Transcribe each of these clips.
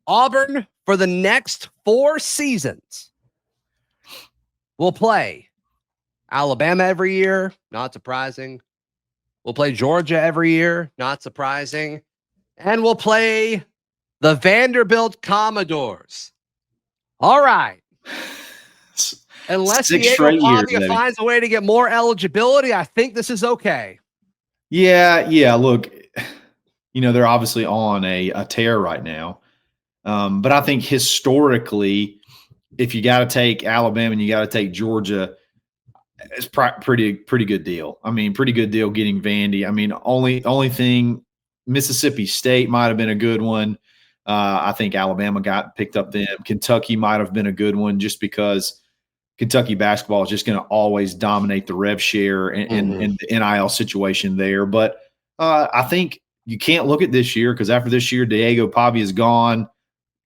Auburn, for the next 4 seasons, will play Alabama every year. Not surprising. We'll play Georgia every year. Not surprising. And we'll play the Vanderbilt Commodores. All right. Unless Diego Pavia finds a way to get more eligibility, I think this is okay. Yeah. Look, they're obviously on a tear right now. But I think historically, if you got to take Alabama and you got to take Georgia, it's pretty good deal. I mean, pretty good deal getting Vandy. I mean, only thing, Mississippi State might have been a good one. I think Alabama got picked up them. Kentucky might have been a good one just because Kentucky basketball is just going to always dominate the rev share and the NIL situation there. But I think you can't look at this year because after this year, Diego Pavia is gone.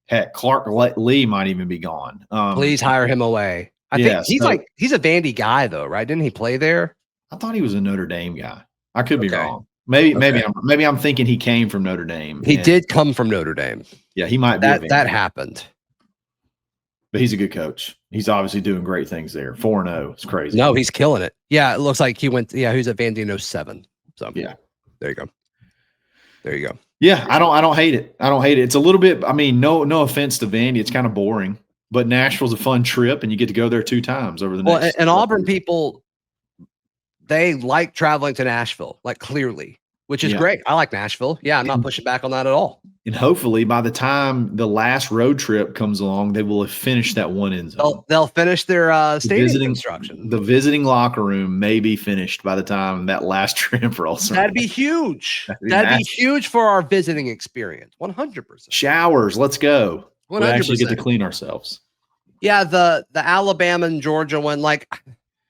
Heck, Clark Lee might even be gone. Please hire him away. I think he's a Vandy guy though, right? Didn't he play there? I thought he was a Notre Dame guy. I could be wrong. Maybe I'm thinking he came from Notre Dame. He did come from Notre Dame. Yeah, he might be. That happened. But he's a good coach. He's obviously doing great things there. 4-0. It's crazy. No, he's killing it. Yeah, it looks like he went. Yeah, he was at Vandy in 07. So yeah, there you go. Yeah, I don't hate it. It's a little bit. I mean, no offense to Vandy. It's kind of boring, but Nashville's a fun trip, and you get to go there 2 times over the next. Well, and Auburn people, they like traveling to Nashville, like clearly, which is great. I like Nashville. Yeah, I'm not pushing back on that at all. And hopefully, by the time the last road trip comes along, they will have finished that one end zone. They'll finish their stadium construction. The visiting locker room may be finished by the time that last trip rolls around. That'd be huge. That'd be huge for our visiting experience. 100%. Showers. Let's go. 100%. We actually get to clean ourselves. Yeah, the Alabama and Georgia one. Like,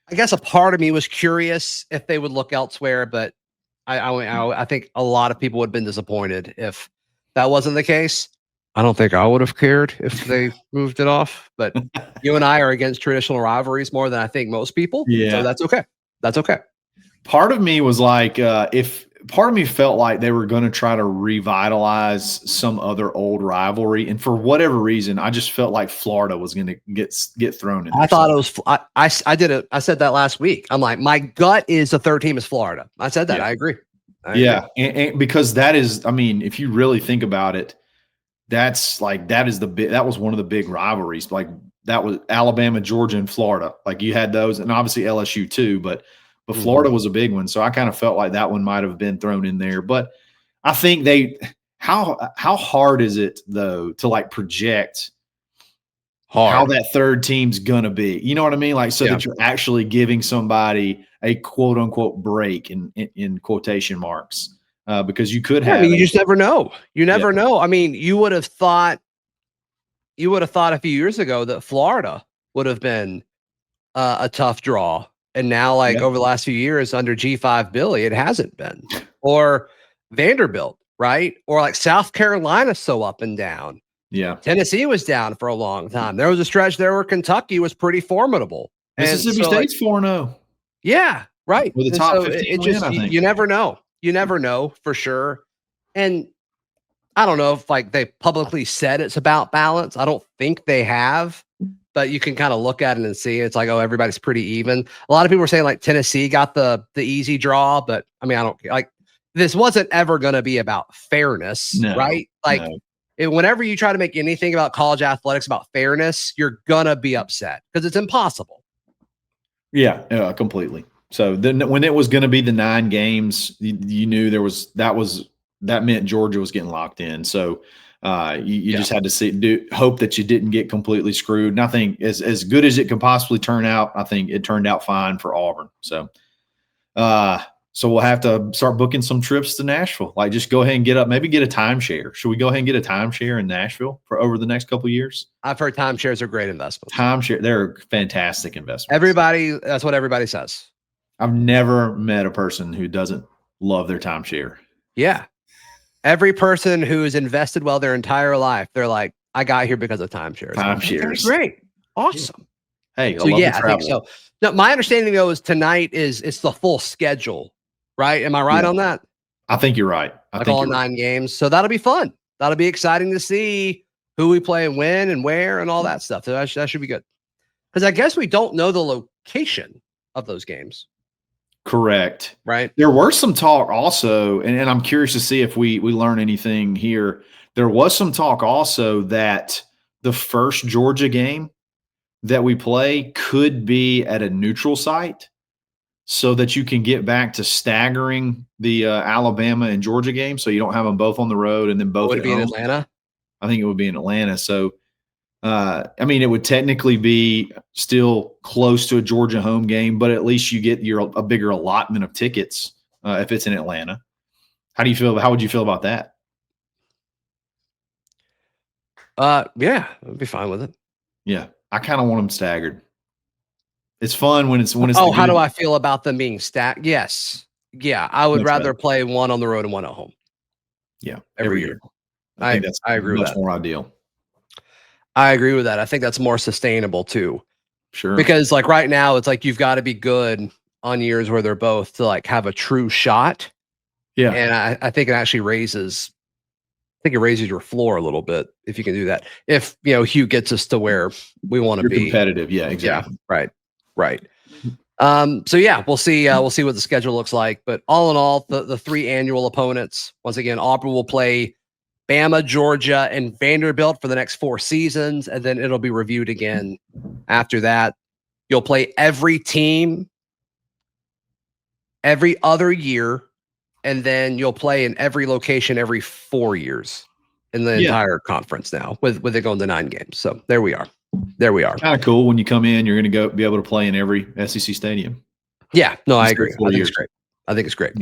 I guess a part of me was curious if they would look elsewhere, but I think a lot of people would have been disappointed if that wasn't the case. I don't think I would have cared if they moved it off, but you and I are against traditional rivalries more than I think most people. Yeah. So that's okay. That's okay. Part of me was like, part of me felt like they were going to try to revitalize some other old rivalry. And for whatever reason, I just felt like Florida was going to get thrown in there. I thought it was, I did it. I said that last week. I'm like, my gut is the third team is Florida. I said that. Yeah. I agree. And because that is, I mean, if you really think about it, that was one of the big rivalries. Like that was Alabama, Georgia, and Florida. Like you had those, and obviously LSU too, but Florida was a big one. So I kind of felt like that one might have been thrown in there. But I think how hard is it though to like project how that third team's gonna be? You know what I mean? Like that you're actually giving somebody a quote unquote break in quotation marks. Because you could have. I mean, you just never know. You never know. I mean, you would have thought a few years ago that Florida would have been a tough draw. And now, over the last few years under G5 Billy, it hasn't been. Or Vanderbilt, right? Or like South Carolina, so up and down. Yeah. Tennessee was down for a long time. There was a stretch there where Kentucky was pretty formidable. Mississippi State's 4-0. Yeah, right. With the top 15 win, I think. You never know. You never know for sure. And I don't know if they publicly said it's about balance. I don't think they have, but you can kind of look at it and see it's like, oh, everybody's pretty even. A lot of people are saying Tennessee got the easy draw, but I mean, I don't this wasn't ever going to be about fairness, right? Whenever you try to make anything about college athletics about fairness, you're going to be upset because it's impossible. Yeah, completely. So then when it was going to be the 9 games, you knew that meant Georgia was getting locked in. So you just had to hope that you didn't get completely screwed. And I think as good as it could possibly turn out, I think it turned out fine for Auburn. So we'll have to start booking some trips to Nashville. Just go ahead and maybe get a timeshare. Should we go ahead and get a timeshare in Nashville for over the next couple of years? I've heard timeshares are great investments. They're fantastic investments. That's what everybody says. I've never met a person who doesn't love their timeshare. Yeah. Every person who is invested well their entire life, they're like, I got here because of timeshares. Timeshares. Great. Awesome. Hey, I think so. No, my understanding though is tonight it's the full schedule, right? Am I right on that? I think you're right. I think all 9 games. So that'll be fun. That'll be exciting to see who we play and when and where and all that stuff. So that should be good. Because I guess we don't know the location of those games. Correct. Right. There were some talk also, and I'm curious to see if we learn anything here. There was some talk also that the first Georgia game that we play could be at a neutral site so that you can get back to staggering the Alabama and Georgia game, so you don't have them both on the road and then both Would at it be in home. Atlanta? I think it would be in Atlanta. So, I mean, it would technically be still close to a Georgia home game, but at least you get a bigger allotment of tickets if it's in Atlanta. How would you feel about that? Yeah, I'd be fine with it. Yeah, I kind of want them staggered. It's fun when it's. Oh, how do I feel about them being stacked? Yes, yeah, I would rather play one on the road and one at home. Yeah, every year. I think that's agree with that. Much more ideal. I agree with that. I think that's more sustainable too. Sure. Because like right now, it's like you've got to be good on years where they're both to like have a true shot. Yeah, and I think it actually raises. I think it raises your floor a little bit if you can do that. If Hugh gets us to where we want to be competitive. Yeah, exactly. Yeah, right. So yeah, we'll see. We'll see what the schedule looks like. But all in all, the three annual opponents. Once again, Auburn will play Bama, Georgia, and Vanderbilt for the next 4 seasons, and then it'll be reviewed again after that. You'll play every team every other year, and then you'll play in every location every 4 years in the entire conference now, with it going to 9 games. So there we are. Kind of cool. When you come in, you're going to be able to play in every SEC stadium. Yeah, no, I agree. I think it's great.